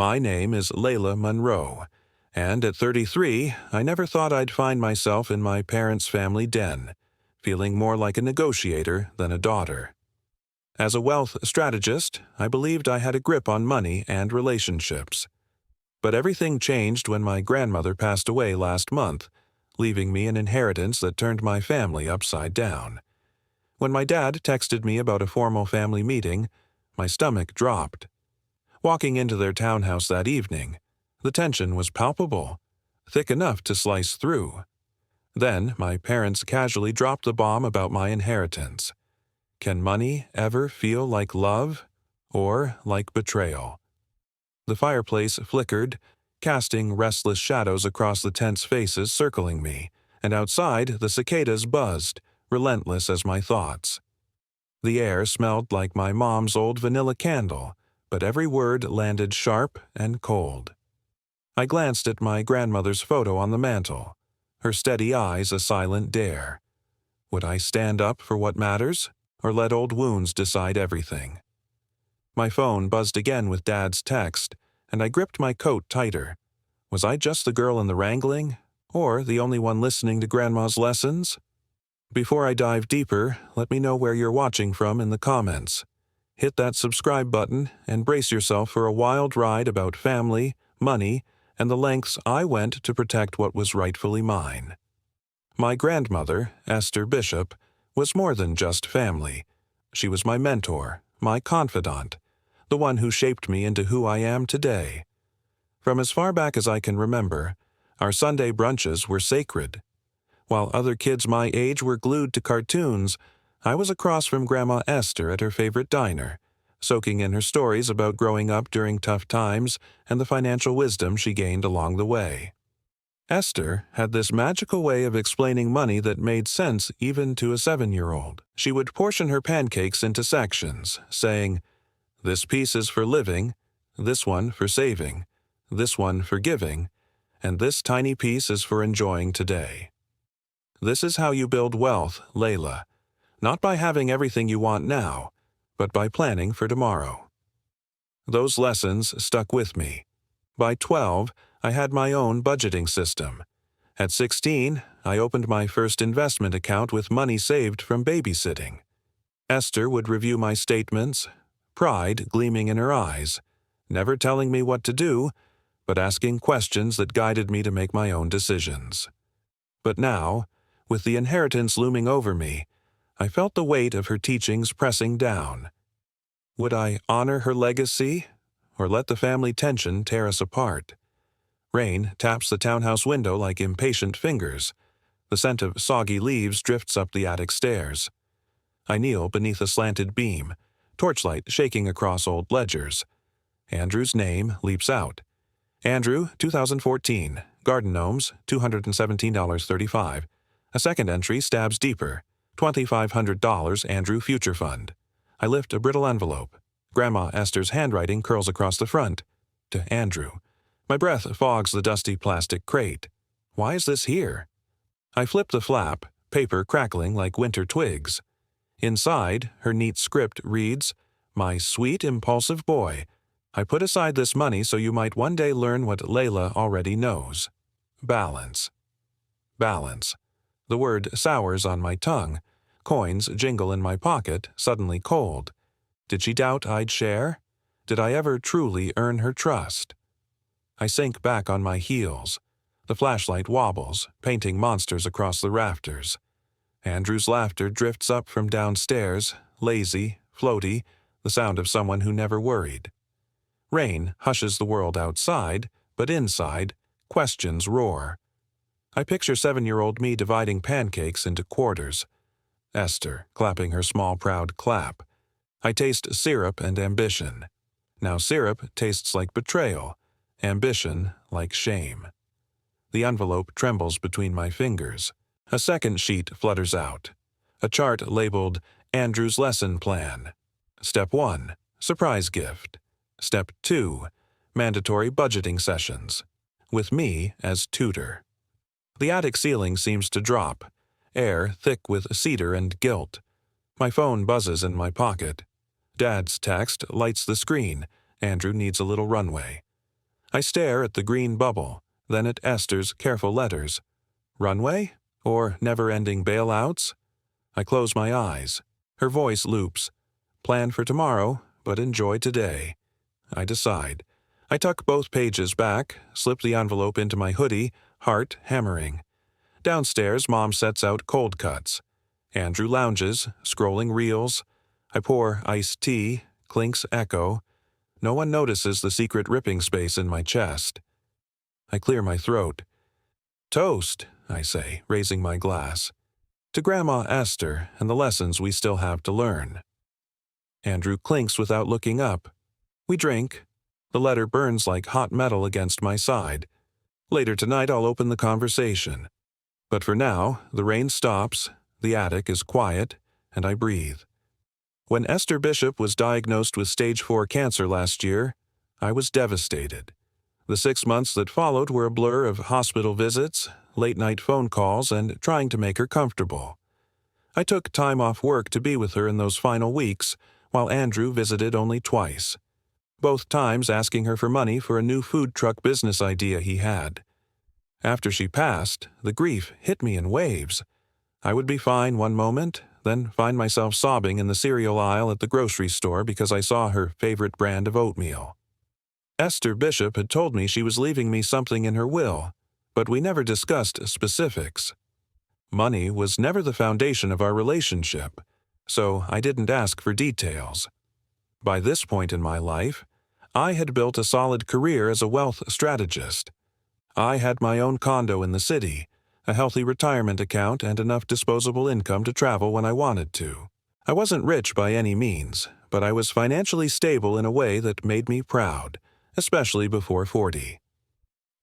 My name is Layla Monroe, and at 33, I never thought I'd find myself in my parents' family den, feeling more like a negotiator than a daughter. As a wealth strategist, I believed I had a grip on money and relationships. But everything changed when my grandmother passed away last month, leaving me an inheritance that turned my family upside down. When my dad texted me about a formal family meeting, my stomach dropped. Walking into their townhouse that evening, the tension was palpable, thick enough to slice through. Then my parents casually dropped the bomb about my inheritance. Can money ever feel like love or like betrayal? The fireplace flickered, casting restless shadows across the tense faces circling me, and outside the cicadas buzzed, relentless as my thoughts. The air smelled like my mom's old vanilla candle, but every word landed sharp and cold. I glanced at my grandmother's photo on the mantel, her steady eyes a silent dare. Would I stand up for what matters, or let old wounds decide everything? My phone buzzed again with Dad's text, and I gripped my coat tighter. Was I just the girl in the wrangling, or the only one listening to Grandma's lessons? Before I dive deeper, let me know where you're watching from in the comments. Hit that subscribe button and brace yourself for a wild ride about family, money, and the lengths I went to protect what was rightfully mine. My grandmother, Esther Bishop, was more than just family. She was my mentor, my confidant, the one who shaped me into who I am today. From as far back as I can remember, our Sunday brunches were sacred. While other kids my age were glued to cartoons, I was across from Grandma Esther at her favorite diner, soaking in her stories about growing up during tough times and the financial wisdom she gained along the way. Esther had this magical way of explaining money that made sense even to a 7-year-old. She would portion her pancakes into sections, saying, "This piece is for living, this one for saving, this one for giving, and this tiny piece is for enjoying today. This is how you build wealth, Layla, not by having everything you want now, but by planning for tomorrow." Those lessons stuck with me. By 12, I had my own budgeting system. At 16, I opened my first investment account with money saved from babysitting. Esther would review my statements, pride gleaming in her eyes, never telling me what to do, but asking questions that guided me to make my own decisions. But now, with the inheritance looming over me, I felt the weight of her teachings pressing down. Would I honor her legacy, or let the family tension tear us apart? Rain taps the townhouse window like impatient fingers. The scent of soggy leaves drifts up the attic stairs. I kneel beneath a slanted beam, torchlight shaking across old ledgers. Andrew's name leaps out. Andrew, 2014, garden gnomes, $217.35. A second entry stabs deeper, $2,500 Andrew Future Fund. I lift a brittle envelope. Grandma Esther's handwriting curls across the front. To Andrew. My breath fogs the dusty plastic crate. Why is this here? I flip the flap, paper crackling like winter twigs. Inside, her neat script reads, "My sweet, impulsive boy, I put aside this money so you might one day learn what Layla already knows. Balance." Balance. The word sours on my tongue. Coins jingle in my pocket, suddenly cold. Did she doubt I'd share? Did I ever truly earn her trust? I sink back on my heels. The flashlight wobbles, painting monsters across the rafters. Andrew's laughter drifts up from downstairs, lazy, floaty, the sound of someone who never worried. Rain hushes the world outside, but inside, questions roar. I picture 7-year-old me dividing pancakes into quarters. Esther clapping her small proud clap. I taste syrup and ambition. Now syrup tastes like betrayal, ambition like shame. The envelope trembles between my fingers. A second sheet flutters out. A chart labeled Andrew's Lesson Plan. Step 1, surprise gift. Step 2, mandatory budgeting sessions, with me as tutor. The attic ceiling seems to drop, air thick with cedar and guilt. My phone buzzes in my pocket. Dad's text lights the screen. Andrew needs a little runway. I stare at the green bubble, then at Esther's careful letters. Runway? Or never-ending bailouts? I close my eyes. Her voice loops. Plan for tomorrow, but enjoy today. I decide. I tuck both pages back, slip the envelope into my hoodie, heart hammering. Downstairs, Mom sets out cold cuts. Andrew lounges, scrolling reels. I pour iced tea, clinks echo. No one notices the secret ripping space in my chest. I clear my throat. Toast, I say, raising my glass. To Grandma Esther and the lessons we still have to learn. Andrew clinks without looking up. We drink. The letter burns like hot metal against my side. Later tonight I'll open the conversation. But for now, the rain stops, the attic is quiet, and I breathe. When Esther Bishop was diagnosed with stage 4 cancer last year, I was devastated. The 6 months that followed were a blur of hospital visits, late-night phone calls, and trying to make her comfortable. I took time off work to be with her in those final weeks, while Andrew visited only twice. Both times asking her for money for a new food truck business idea he had. After she passed, the grief hit me in waves. I would be fine one moment, then find myself sobbing in the cereal aisle at the grocery store because I saw her favorite brand of oatmeal. Esther Bishop had told me she was leaving me something in her will, but we never discussed specifics. Money was never the foundation of our relationship, so I didn't ask for details. By this point in my life, I had built a solid career as a wealth strategist. I had my own condo in the city, a healthy retirement account, and enough disposable income to travel when I wanted to. I wasn't rich by any means, but I was financially stable in a way that made me proud, especially before 40.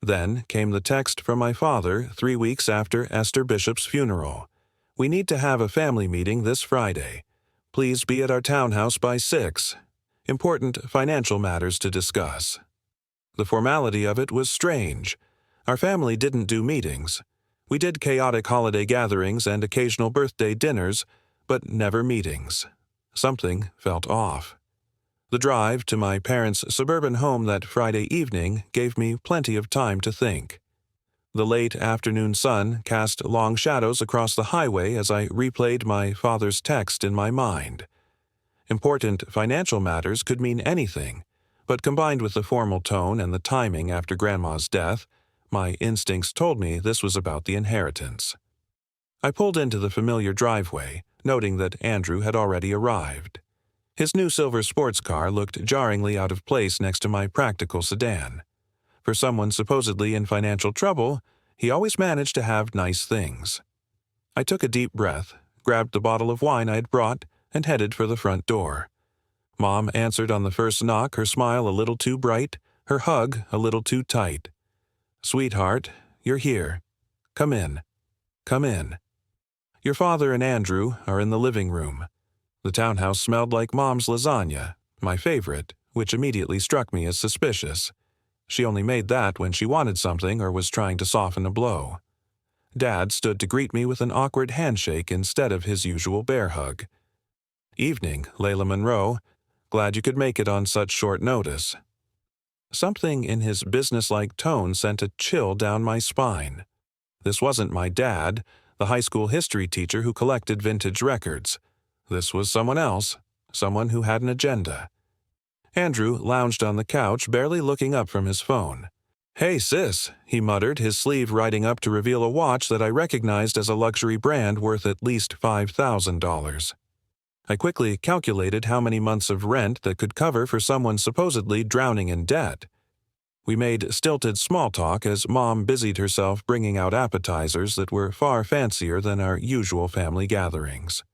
Then came the text from my father 3 weeks after Esther Bishop's funeral. We need to have a family meeting this Friday. Please be at our townhouse by 6. Important financial matters to discuss. The formality of it was strange. Our family didn't do meetings. We did chaotic holiday gatherings and occasional birthday dinners, but never meetings. Something felt off. The drive to my parents' suburban home that Friday evening gave me plenty of time to think. The late afternoon sun cast long shadows across the highway as I replayed my father's text in my mind. Important financial matters could mean anything, but combined with the formal tone and the timing after Grandma's death, my instincts told me this was about the inheritance. I pulled into the familiar driveway, noting that Andrew had already arrived. His new silver sports car looked jarringly out of place next to my practical sedan. For someone supposedly in financial trouble, he always managed to have nice things. I took a deep breath, grabbed the bottle of wine I had brought, and headed for the front door. Mom answered on the first knock, her smile a little too bright, her hug a little too tight. "Sweetheart, you're here. Come in. Come in. Your father and Andrew are in the living room." The townhouse smelled like Mom's lasagna, my favorite, which immediately struck me as suspicious. She only made that when she wanted something or was trying to soften a blow. Dad stood to greet me with an awkward handshake instead of his usual bear hug. "Evening, Layla Monroe. Glad you could make it on such short notice." Something in his businesslike tone sent a chill down my spine. This wasn't my dad, the high school history teacher who collected vintage records. This was someone else, someone who had an agenda. Andrew lounged on the couch, barely looking up from his phone. "Hey, sis," he muttered, his sleeve riding up to reveal a watch that I recognized as a luxury brand worth at least $5,000. I quickly calculated how many months of rent that could cover for someone supposedly drowning in debt. We made stilted small talk as Mom busied herself bringing out appetizers that were far fancier than our usual family gatherings.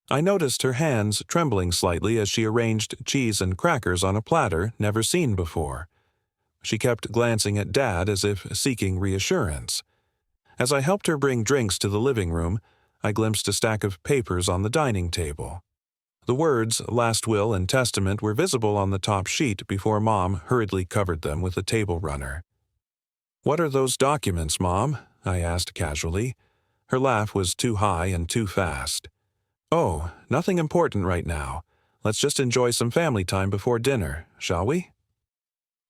I noticed her hands trembling slightly as she arranged cheese and crackers on a platter never seen before. She kept glancing at Dad as if seeking reassurance. As I helped her bring drinks to the living room, I glimpsed a stack of papers on the dining table. The words "last will and testament" were visible on the top sheet before Mom hurriedly covered them with a table runner. "What are those documents, Mom?" I asked casually. Her laugh was too high and too fast. "Oh, nothing important right now. Let's just enjoy some family time before dinner, shall we?"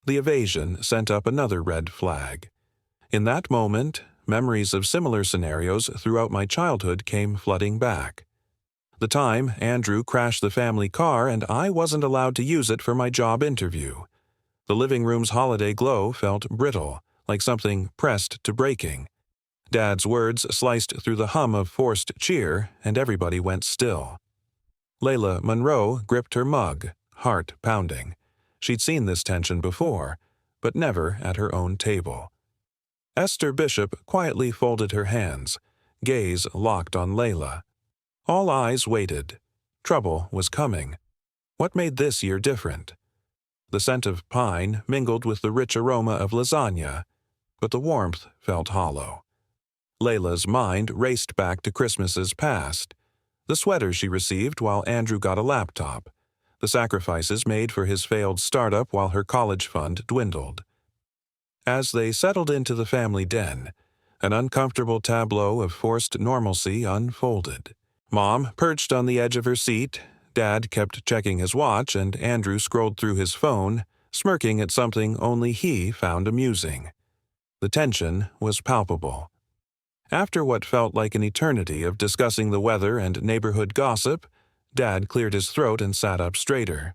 The evasion sent up another red flag. In that moment, memories of similar scenarios throughout my childhood came flooding back. The time Andrew crashed the family car and I wasn't allowed to use it for my job interview. The living room's holiday glow felt brittle, like something pressed to breaking. Dad's words sliced through the hum of forced cheer, and everybody went still. Layla Monroe gripped her mug, heart pounding. She'd seen this tension before, but never at her own table. Esther Bishop quietly folded her hands, gaze locked on Layla. All eyes waited. Trouble was coming. What made this year different? The scent of pine mingled with the rich aroma of lasagna, but the warmth felt hollow. Layla's mind raced back to Christmases past, the sweaters she received while Andrew got a laptop, the sacrifices made for his failed startup while her college fund dwindled. As they settled into the family den, an uncomfortable tableau of forced normalcy unfolded. Mom perched on the edge of her seat, Dad kept checking his watch, and Andrew scrolled through his phone, smirking at something only he found amusing. The tension was palpable. After what felt like an eternity of discussing the weather and neighborhood gossip, Dad cleared his throat and sat up straighter.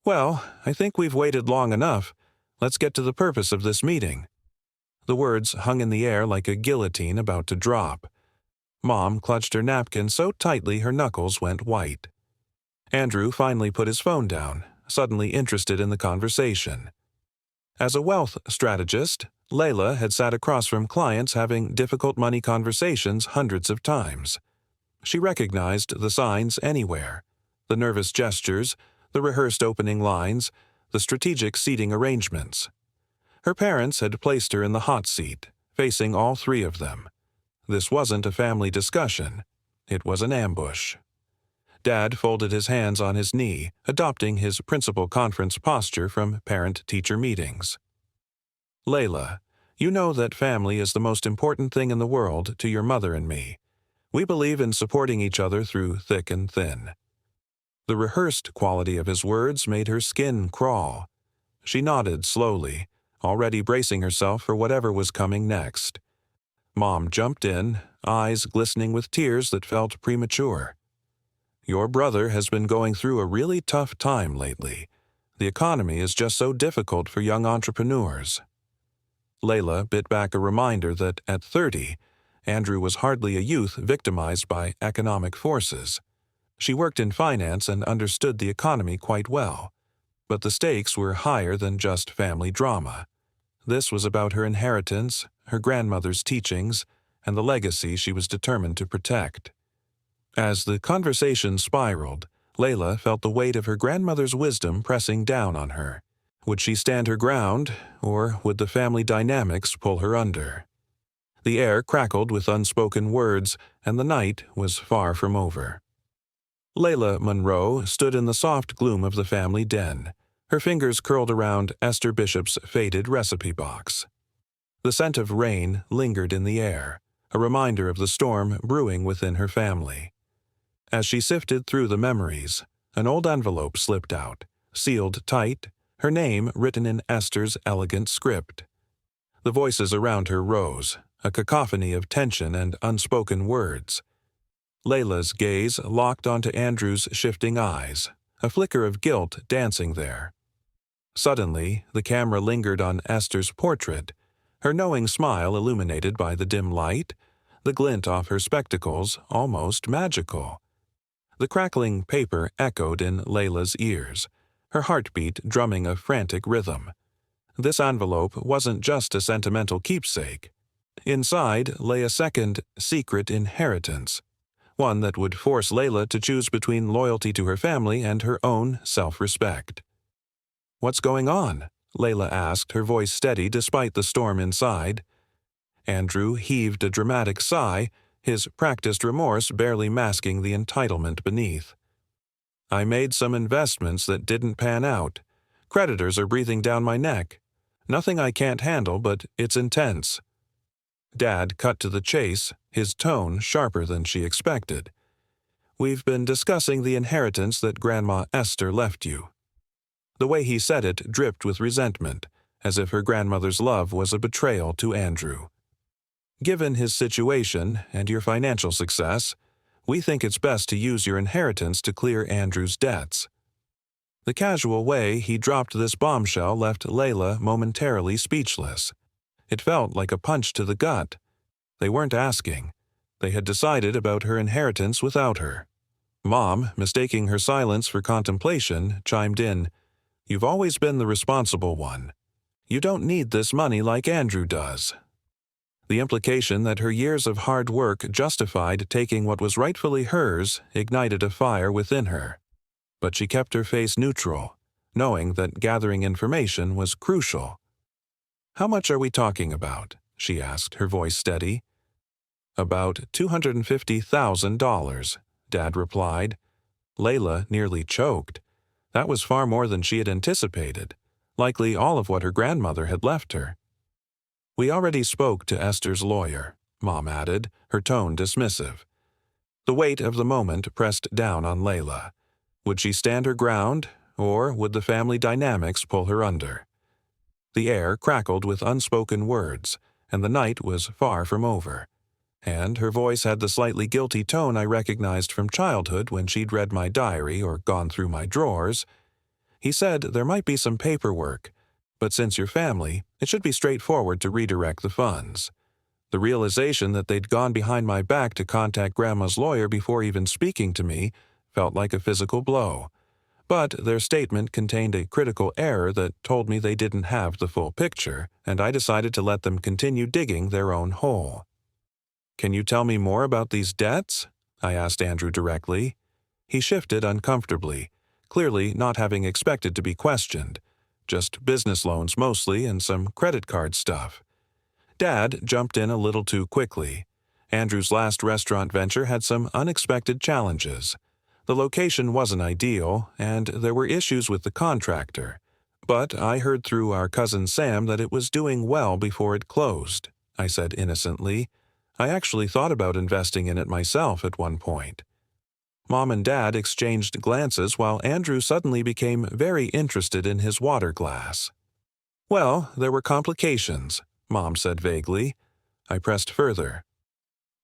"Well, I think we've waited long enough. Let's get to the purpose of this meeting." The words hung in the air like a guillotine about to drop. Mom clutched her napkin so tightly her knuckles went white. Andrew finally put his phone down, suddenly interested in the conversation. As a wealth strategist, Layla had sat across from clients having difficult money conversations hundreds of times. She recognized the signs anywhere: the nervous gestures, the rehearsed opening lines, the strategic seating arrangements. Her parents had placed her in the hot seat, facing all three of them. This wasn't a family discussion. It was an ambush. Dad folded his hands on his knee, adopting his principal conference posture from parent-teacher meetings. "Layla, you know that family is the most important thing in the world to your mother and me. We believe in supporting each other through thick and thin." The rehearsed quality of his words made her skin crawl. She nodded slowly, already bracing herself for whatever was coming next. Mom jumped in, eyes glistening with tears that felt premature. "Your brother has been going through a really tough time lately. The economy is just so difficult for young entrepreneurs." Layla bit back a reminder that at 30, Andrew was hardly a youth victimized by economic forces. She worked in finance and understood the economy quite well, but the stakes were higher than just family drama. This was about her inheritance, her grandmother's teachings, and the legacy she was determined to protect. As the conversation spiraled, Layla felt the weight of her grandmother's wisdom pressing down on her. Would she stand her ground, or would the family dynamics pull her under? The air crackled with unspoken words, and the night was far from over. Layla Monroe stood in the soft gloom of the family den, her fingers curled around Esther Bishop's faded recipe box. The scent of rain lingered in the air, a reminder of the storm brewing within her family. As she sifted through the memories, an old envelope slipped out, sealed tight, her name written in Esther's elegant script. The voices around her rose, a cacophony of tension and unspoken words. Layla's gaze locked onto Andrew's shifting eyes, a flicker of guilt dancing there. Suddenly, the camera lingered on Esther's portrait, her knowing smile illuminated by the dim light, the glint off her spectacles almost magical. The crackling paper echoed in Layla's ears, her heartbeat drumming a frantic rhythm. This envelope wasn't just a sentimental keepsake. Inside lay a second, secret inheritance, one that would force Layla to choose between loyalty to her family and her own self-respect. "What's going on?" Layla asked, her voice steady despite the storm inside. Andrew heaved a dramatic sigh, his practiced remorse barely masking the entitlement beneath. "I made some investments that didn't pan out. Creditors are breathing down my neck. Nothing I can't handle, but it's intense." Dad cut to the chase, his tone sharper than she expected. "We've been discussing the inheritance that Grandma Esther left you." The way he said it dripped with resentment, as if her grandmother's love was a betrayal to Andrew. "Given his situation and your financial success, we think it's best to use your inheritance to clear Andrew's debts." The casual way he dropped this bombshell left Layla momentarily speechless. It felt like a punch to the gut. They weren't asking. They had decided about her inheritance without her. Mom, mistaking her silence for contemplation, chimed in, "You've always been the responsible one. You don't need this money like Andrew does." The implication that her years of hard work justified taking what was rightfully hers ignited a fire within her. But she kept her face neutral, knowing that gathering information was crucial. "How much are we talking about?" she asked, her voice steady. "About $250,000, Dad replied. Layla nearly choked. That was far more than she had anticipated, likely all of what her grandmother had left her. "We already spoke to Esther's lawyer," Mom added, her tone dismissive. The weight of the moment pressed down on Layla. Would she stand her ground, or would the family dynamics pull her under? The air crackled with unspoken words, and the night was far from over. And her voice had the slightly guilty tone I recognized from childhood when she'd read my diary or gone through my drawers. "He said there might be some paperwork, but since you're family, it should be straightforward to redirect the funds." The realization that they'd gone behind my back to contact Grandma's lawyer before even speaking to me felt like a physical blow. But their statement contained a critical error that told me they didn't have the full picture, and I decided to let them continue digging their own hole. "Can you tell me more about these debts?" I asked Andrew directly. He shifted uncomfortably, clearly not having expected to be questioned. Just business loans mostly and some credit card stuff. Dad jumped in a little too quickly. Andrew's last restaurant venture had some unexpected challenges. The location wasn't ideal, and there were issues with the contractor. But I heard through our cousin Sam that it was doing well before it closed, I said innocently. I actually thought about investing in it myself at one point. Mom and Dad exchanged glances while Andrew suddenly became very interested in his water glass. "Well, there were complications," Mom said vaguely. I pressed further.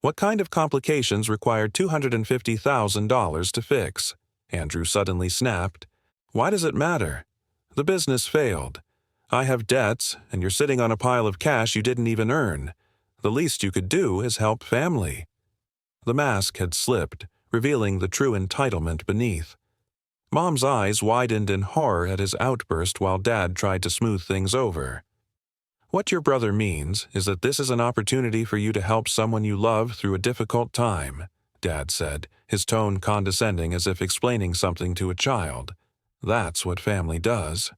"What kind of complications required $250,000 to fix?" Andrew suddenly snapped. "Why does it matter? The business failed. I have debts, and you're sitting on a pile of cash you didn't even earn. The least you could do is help family." The mask had slipped, revealing the true entitlement beneath. Mom's eyes widened in horror at his outburst while Dad tried to smooth things over. "What your brother means is that this is an opportunity for you to help someone you love through a difficult time," Dad said, his tone condescending as if explaining something to a child. "That's what family does."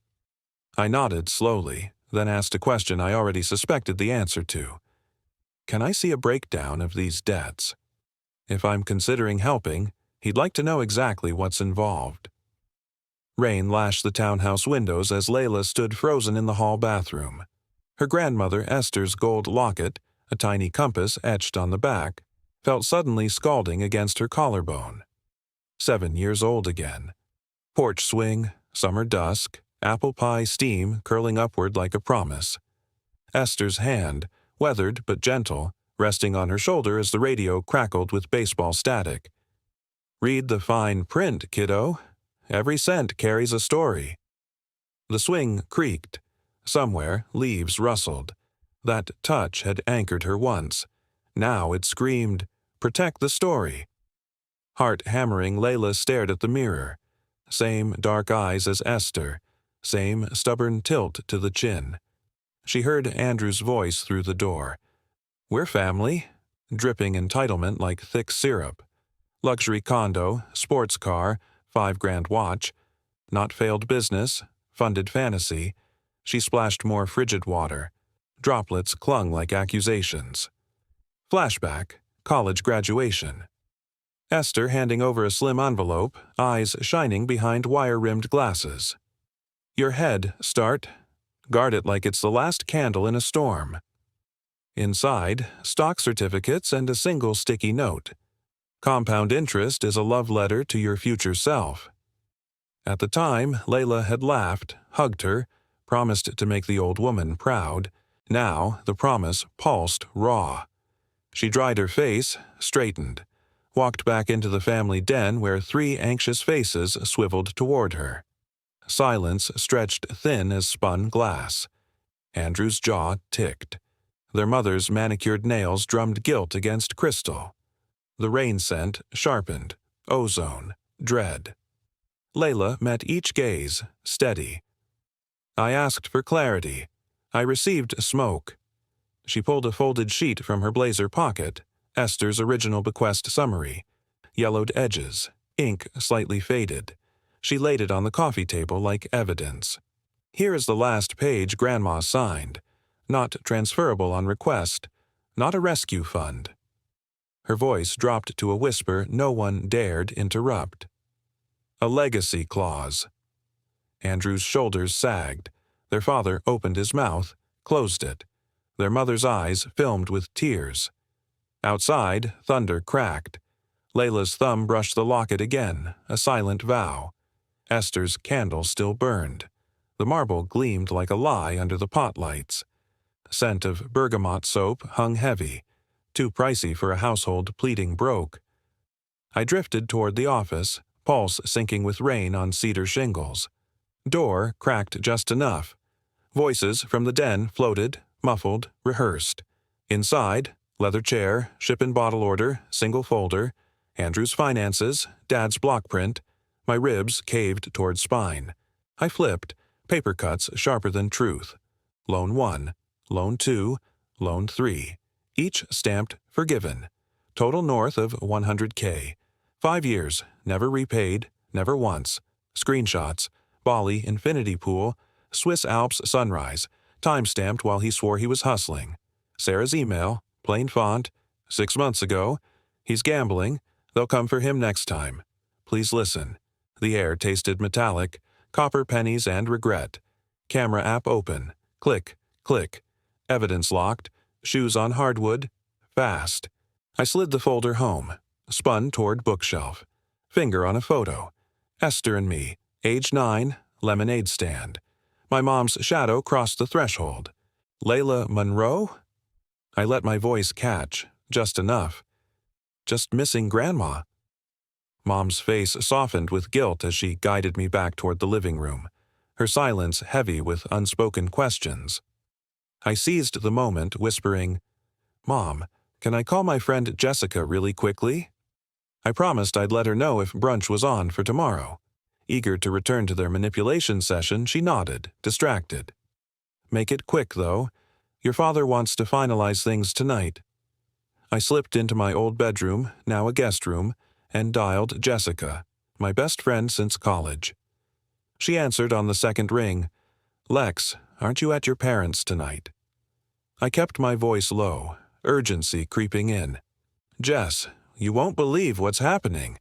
I nodded slowly, then asked a question I already suspected the answer to. "Can I see a breakdown of these debts?" If I'm considering helping, he'd like to know exactly what's involved. Rain lashed the townhouse windows as Layla stood frozen in the hall bathroom. Her grandmother Esther's gold locket, a tiny compass etched on the back, felt suddenly scalding against her collarbone. 7 years old again. Porch swing, summer dusk, apple pie steam curling upward like a promise. Esther's hand, weathered but gentle, resting on her shoulder as the radio crackled with baseball static. "Read the fine print, kiddo. Every cent carries a story." The swing creaked. Somewhere, leaves rustled. That touch had anchored her once. Now it screamed, "Protect the story." Heart hammering, Layla stared at the mirror. Same dark eyes as Esther. Same stubborn tilt to the chin. She heard Andrew's voice through the door. "We're family." Dripping entitlement like thick syrup. Luxury condo, sports car, $5,000 watch. Not failed business, funded fantasy. She splashed more frigid water. Droplets clung like accusations. Flashback, college graduation. Esther handing over a slim envelope, eyes shining behind wire-rimmed glasses. "Your head, start. Guard it like it's the last candle in a storm." Inside, stock certificates and a single sticky note. "Compound interest is a love letter to your future self." At the time, Layla had laughed, hugged her, promised to make the old woman proud. Now, the promise pulsed raw. She dried her face, straightened, walked back into the family den where 3 anxious faces swiveled toward her. Silence stretched thin as spun glass. Andrew's jaw ticked. Their mother's manicured nails drummed guilt against crystal. The rain scent sharpened, ozone, dread. Layla met each gaze, steady. I asked for clarity. I received smoke. She pulled a folded sheet from her blazer pocket, Esther's original bequest summary. Yellowed edges, ink slightly faded. She laid it on the coffee table like evidence. Here is the last page Grandma signed. Not transferable on request. Not a rescue fund. Her voice dropped to a whisper no one dared interrupt. A legacy clause. Andrew's shoulders sagged. Their father opened his mouth, closed it. Their mother's eyes filmed with tears. Outside, thunder cracked. Layla's thumb brushed the locket again, a silent vow. Esther's candle still burned. The marble gleamed like a lie under the pot lights. Scent of bergamot soap hung heavy, too pricey for a household pleading broke. I drifted toward the office, pulse sinking with rain on cedar shingles. Door cracked just enough. Voices from the den floated, muffled, rehearsed. Inside, leather chair, ship and bottle order, single folder, Andrew's finances, Dad's block print. My ribs caved toward spine. I flipped, paper cuts sharper than truth. Loan 1, Loan 2, Loan 3. Each stamped forgiven. Total north of $100K. 5 years, never repaid, never once. Screenshots, Bali infinity pool, Swiss Alps sunrise, time-stamped while he swore he was hustling. Sarah's email, plain font, 6 months ago. He's gambling. They'll come for him next time. Please listen. The air tasted metallic, copper pennies and regret. Camera app open. Click, click. Evidence locked. Shoes on hardwood. Fast. I slid the folder home. Spun toward bookshelf. Finger on a photo. Esther and me, age 9, lemonade stand. My mom's shadow crossed the threshold. Layla Monroe? I let my voice catch, just enough. Just missing Grandma. Mom's face softened with guilt as she guided me back toward the living room, her silence heavy with unspoken questions. I seized the moment, whispering, "Mom, can I call my friend Jessica really quickly?" I promised I'd let her know if brunch was on for tomorrow. Eager to return to their manipulation session, she nodded, distracted. "Make it quick, though. Your father wants to finalize things tonight." I slipped into my old bedroom, now a guest room, and dialed Jessica, my best friend since college. She answered on the second ring. "Lex, aren't you at your parents' tonight?" I kept my voice low, urgency creeping in. "Jess, you won't believe what's happening."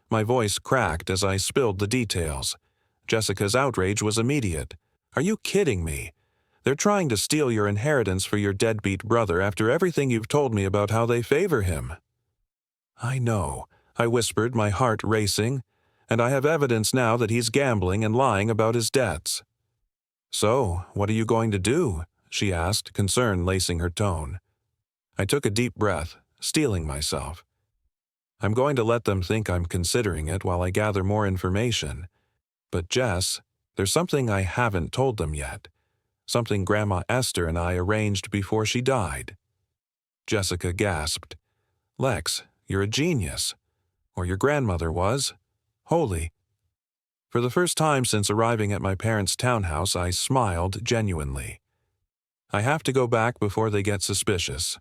My voice cracked as I spilled the details. Jessica's outrage was immediate. "Are you kidding me? They're trying to steal your inheritance for your deadbeat brother after everything you've told me about how they favor him." "I know," I whispered, my heart racing, "and I have evidence now that he's gambling and lying about his debts." "So, what are you going to do?" she asked, concern lacing her tone. I took a deep breath, steeling myself. "I'm going to let them think I'm considering it while I gather more information. But Jess, there's something I haven't told them yet. Something Grandma Esther and I arranged before she died." Jessica gasped. "Lex, you're a genius. Or your grandmother was. Holy." For the first time since arriving at my parents' townhouse, I smiled genuinely. "I have to go back before they get suspicious.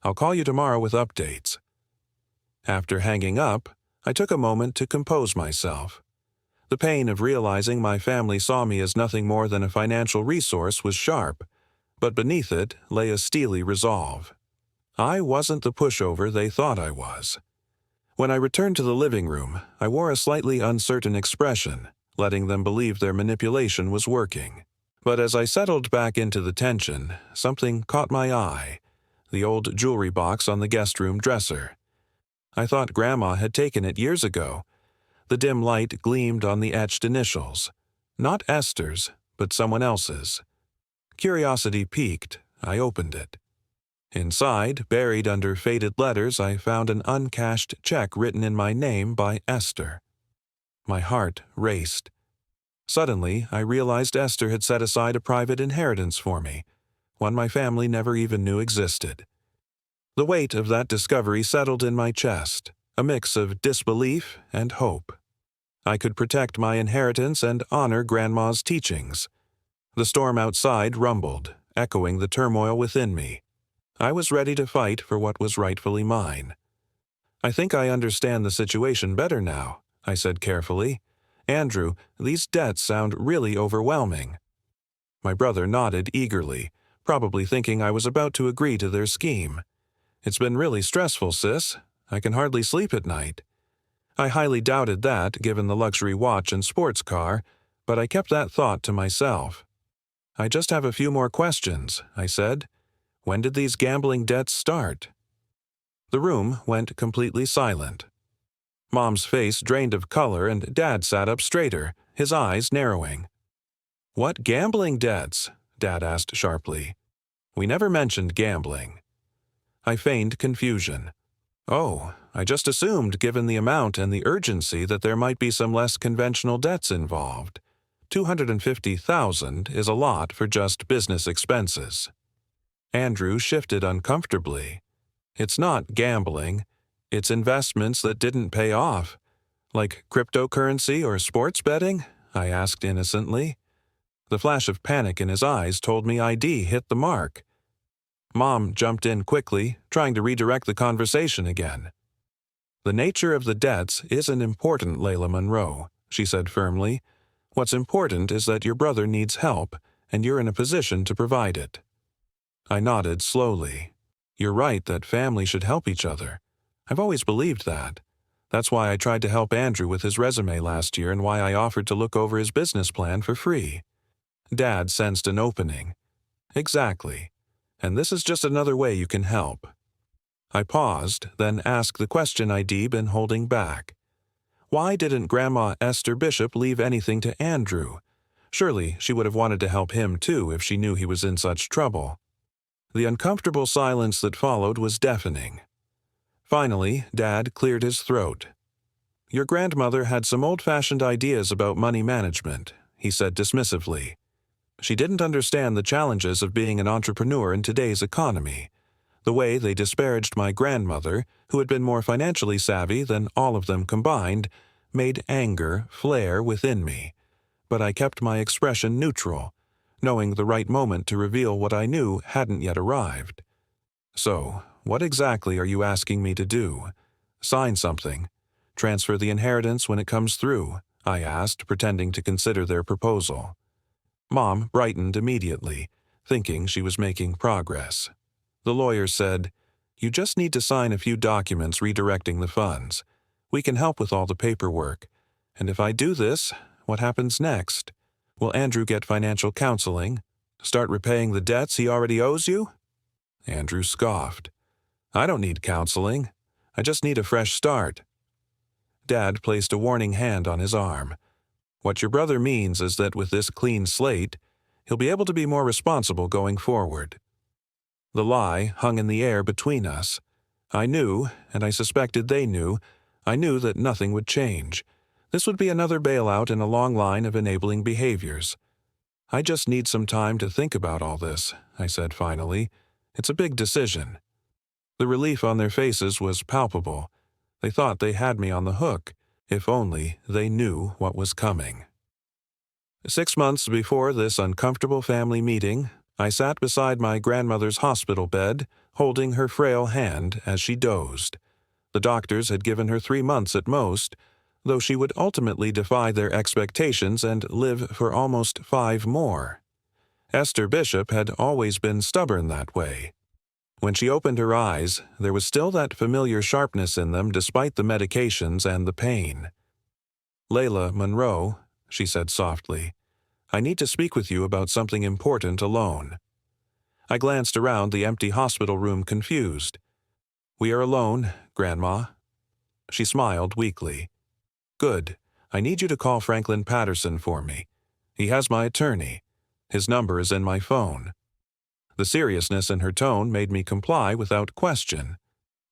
I'll call you tomorrow with updates." After hanging up, I took a moment to compose myself. The pain of realizing my family saw me as nothing more than a financial resource was sharp, but beneath it lay a steely resolve. I wasn't the pushover they thought I was. When I returned to the living room, I wore a slightly uncertain expression, letting them believe their manipulation was working. But as I settled back into the tension, something caught my eye: the old jewelry box on the guest room dresser. I thought Grandma had taken it years ago. The dim light gleamed on the etched initials. Not Esther's, but someone else's. Curiosity piqued, I opened it. Inside, buried under faded letters, I found an uncashed check written in my name by Esther. My heart raced. Suddenly, I realized Esther had set aside a private inheritance for me, one my family never even knew existed. The weight of that discovery settled in my chest, a mix of disbelief and hope. I could protect my inheritance and honor Grandma's teachings. The storm outside rumbled, echoing the turmoil within me. I was ready to fight for what was rightfully mine. "I think I understand the situation better now," I said carefully. "Andrew, these debts sound really overwhelming." My brother nodded eagerly, probably thinking I was about to agree to their scheme. "It's been really stressful, sis. I can hardly sleep at night." I highly doubted that, given the luxury watch and sports car, but I kept that thought to myself. "I just have a few more questions," I said. "When did these gambling debts start?" The room went completely silent. Mom's face drained of color and Dad sat up straighter, his eyes narrowing. "What gambling debts?" Dad asked sharply. "We never mentioned gambling." I feigned confusion. "Oh, I just assumed, given the amount and the urgency, that there might be some less conventional debts involved. $250,000 is a lot for just business expenses." Andrew shifted uncomfortably. "It's not gambling. It's investments that didn't pay off. Like cryptocurrency or sports betting?" I asked innocently. The flash of panic in his eyes told me ID hit the mark. Mom jumped in quickly, trying to redirect the conversation again. "The nature of the debts isn't important, Layla Monroe," she said firmly. "What's important is that your brother needs help, and you're in a position to provide it." I nodded slowly. "You're right that family should help each other. I've always believed that. That's why I tried to help Andrew with his resume last year and why I offered to look over his business plan for free." Dad sensed an opening. "Exactly. And this is just another way you can help." I paused, then asked the question I'd been holding back. Why didn't Grandma Esther Bishop leave anything to Andrew? Surely she would have wanted to help him too if she knew he was in such trouble. The uncomfortable silence that followed was deafening. Finally, Dad cleared his throat. "Your grandmother had some old-fashioned ideas about money management," he said dismissively. "She didn't understand the challenges of being an entrepreneur in today's economy. The way they disparaged my grandmother, who had been more financially savvy than all of them combined, made anger flare within me. But I kept my expression neutral, knowing the right moment to reveal what I knew hadn't yet arrived. So, what exactly are you asking me to do? Sign something? Transfer the inheritance when it comes through?" I asked, pretending to consider their proposal. Mom brightened immediately, thinking she was making progress. The lawyer said, "You just need to sign a few documents redirecting the funds. We can help with all the paperwork. And if I do this, what happens next? Will Andrew get financial counseling? Start repaying the debts he already owes you?" Andrew scoffed. "I don't need counseling. I just need a fresh start." Dad placed a warning hand on his arm. "What your brother means is that with this clean slate, he'll be able to be more responsible going forward." The lie hung in the air between us. I knew, and I suspected they knew, I knew that nothing would change. This would be another bailout in a long line of enabling behaviors. "I just need some time to think about all this," I said finally. "It's a big decision." The relief on their faces was palpable. They thought they had me on the hook, if only they knew what was coming. 6 months before this uncomfortable family meeting, I sat beside my grandmother's hospital bed, holding her frail hand as she dozed. The doctors had given her 3 months at most, though she would ultimately defy their expectations and live for almost 5 more. Esther Bishop had always been stubborn that way. When she opened her eyes, there was still that familiar sharpness in them despite the medications and the pain. "Layla Monroe," she said softly, "I need to speak with you about something important alone." I glanced around the empty hospital room confused. "We are alone, Grandma." She smiled weakly. Good. I need you to call Franklin Patterson for me. He has my attorney. His number is in my phone." The seriousness in her tone made me comply without question.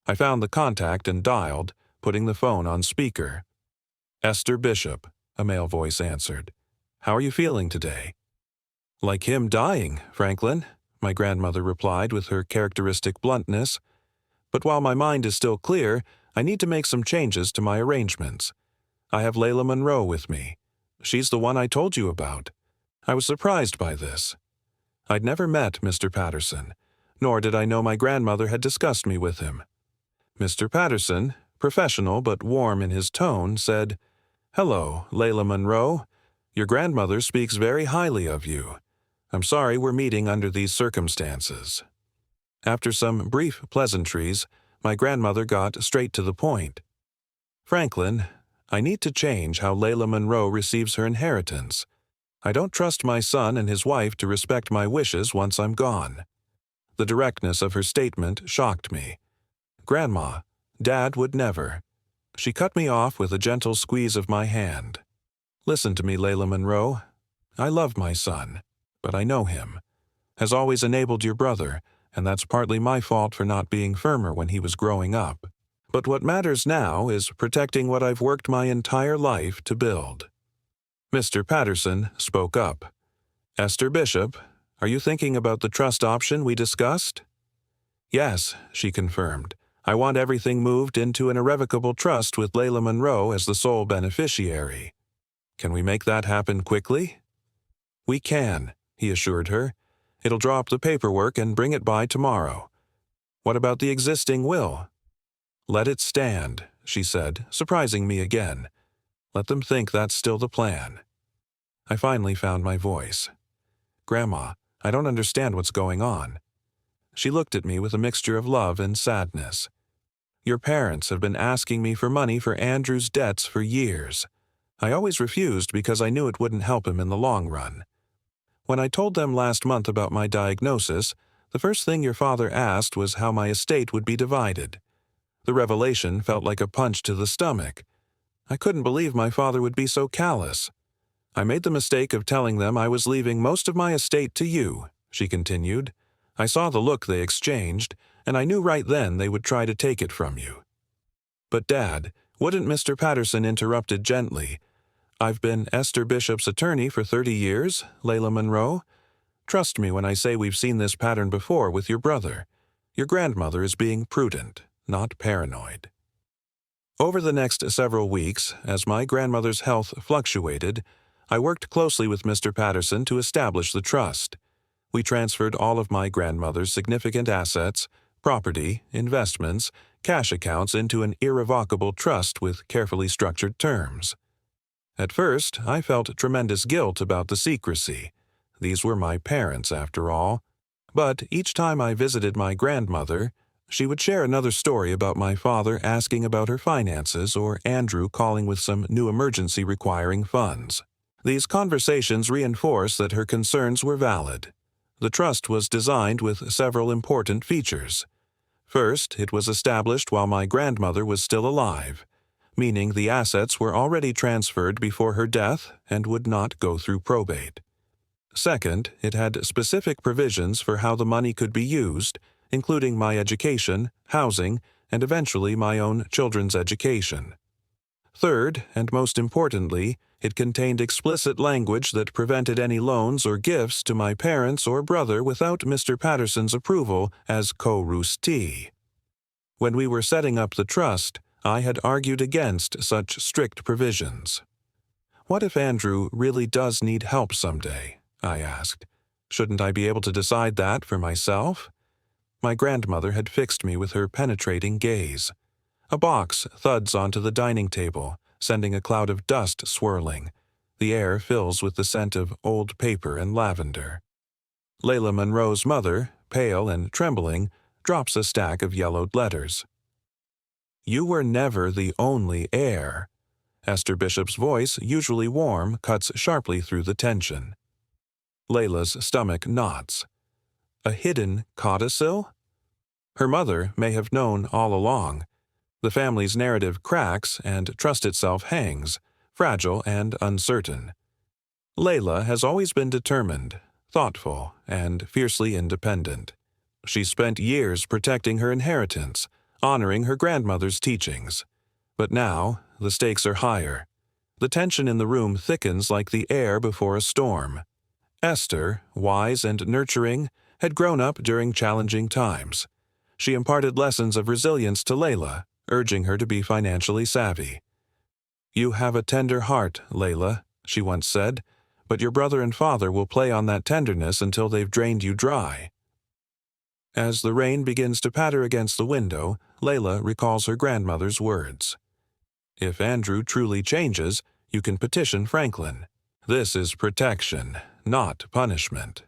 I found the contact and dialed, putting the phone on speaker. "Esther Bishop," a male voice answered. "How are you feeling today?" "Like him dying, Franklin," my grandmother replied with her characteristic bluntness. "But while my mind is still clear, I need to make some changes to my arrangements. I have Layla Monroe with me. She's the one I told you about." I was surprised by this. I'd never met Mr. Patterson, nor did I know my grandmother had discussed me with him. Mr. Patterson, professional but warm in his tone, said, "Hello, Layla Monroe. Your grandmother speaks very highly of you. I'm sorry we're meeting under these circumstances." After some brief pleasantries, my grandmother got straight to the point. "Franklin, I need to change how Layla Monroe receives her inheritance. I don't trust my son and his wife to respect my wishes once I'm gone." The directness of her statement shocked me. "Grandma, Dad would never." She cut me off with a gentle squeeze of my hand. "Listen to me, Layla Monroe. I love my son, but I know him. Has always enabled your brother, and that's partly my fault for not being firmer when he was growing up. But what matters now is protecting what I've worked my entire life to build." Mr. Patterson spoke up. "Esther Bishop, are you thinking about the trust option we discussed?" "Yes," she confirmed. "I want everything moved into an irrevocable trust with Layla Monroe as the sole beneficiary." "Can we make that happen quickly?" "We can," he assured her. "It'll draw up the paperwork and bring it by tomorrow." "What about the existing will?" "Let it stand," she said, surprising me again. "Let them think that's still the plan." I finally found my voice. "Grandma, I don't understand what's going on." She looked at me with a mixture of love and sadness. "Your parents have been asking me for money for Andrew's debts for years. I always refused because I knew it wouldn't help him in the long run. When I told them last month about my diagnosis, the first thing your father asked was how my estate would be divided. The revelation felt like a punch to the stomach. I couldn't believe my father would be so callous. I made the mistake of telling them I was leaving most of my estate to you," she continued. "I saw the look they exchanged, and I knew right then they would try to take it from you." "But Dad," wouldn't Mr. Patterson interrupted gently. "I've been Esther Bishop's attorney for 30 years, Layla Monroe. Trust me when I say we've seen this pattern before with your brother. Your grandmother is being prudent, not paranoid." Over the next several weeks, as my grandmother's health fluctuated, I worked closely with Mr. Patterson to establish the trust. We transferred all of my grandmother's significant assets, property, investments, cash accounts into an irrevocable trust with carefully structured terms. At first, I felt tremendous guilt about the secrecy. These were my parents, after all. But each time I visited my grandmother, she would share another story about my father asking about her finances or Andrew calling with some new emergency requiring funds. These conversations reinforced that her concerns were valid. The trust was designed with several important features. First, it was established while my grandmother was still alive, meaning the assets were already transferred before her death and would not go through probate. Second, it had specific provisions for how the money could be used, including my education, housing, and eventually my own children's education. Third, and most importantly, it contained explicit language that prevented any loans or gifts to my parents or brother without Mr. Patterson's approval as co-rustee. When we were setting up the trust, I had argued against such strict provisions. "What if Andrew really does need help someday?" I asked. "Shouldn't I be able to decide that for myself?" My grandmother had fixed me with her penetrating gaze. A box thuds onto the dining table, sending a cloud of dust swirling. The air fills with the scent of old paper and lavender. Layla Monroe's mother, pale and trembling, drops a stack of yellowed letters. "You were never the only heir." Esther Bishop's voice, usually warm, cuts sharply through the tension. Layla's stomach knots. A hidden codicil? Her mother may have known all along. The family's narrative cracks and trust itself hangs, fragile and uncertain. Layla has always been determined, thoughtful, and fiercely independent. She spent years protecting her inheritance, honoring her grandmother's teachings. But now, the stakes are higher. The tension in the room thickens like the air before a storm. Esther, wise and nurturing, had grown up during challenging times. She imparted lessons of resilience to Layla, urging her to be financially savvy. "You have a tender heart, Layla," she once said, "but your brother and father will play on that tenderness until they've drained you dry." As the rain begins to patter against the window, Layla recalls her grandmother's words. "If Andrew truly changes, you can petition Franklin. This is protection, not punishment."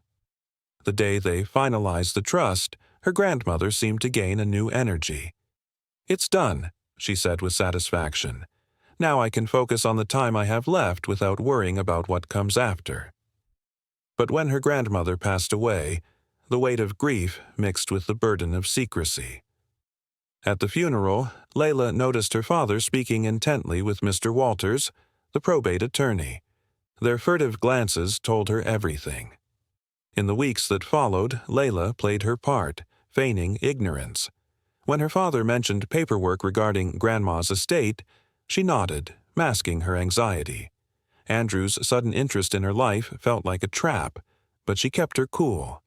The day they finalized the trust, her grandmother seemed to gain a new energy. "It's done," she said with satisfaction. "Now I can focus on the time I have left without worrying about what comes after." But when her grandmother passed away, the weight of grief mixed with the burden of secrecy. At the funeral, Layla noticed her father speaking intently with Mr. Walters, the probate attorney. Their furtive glances told her everything. In the weeks that followed, Layla played her part, feigning ignorance. When her father mentioned paperwork regarding Grandma's estate, she nodded, masking her anxiety. Andrew's sudden interest in her life felt like a trap, but she kept her cool.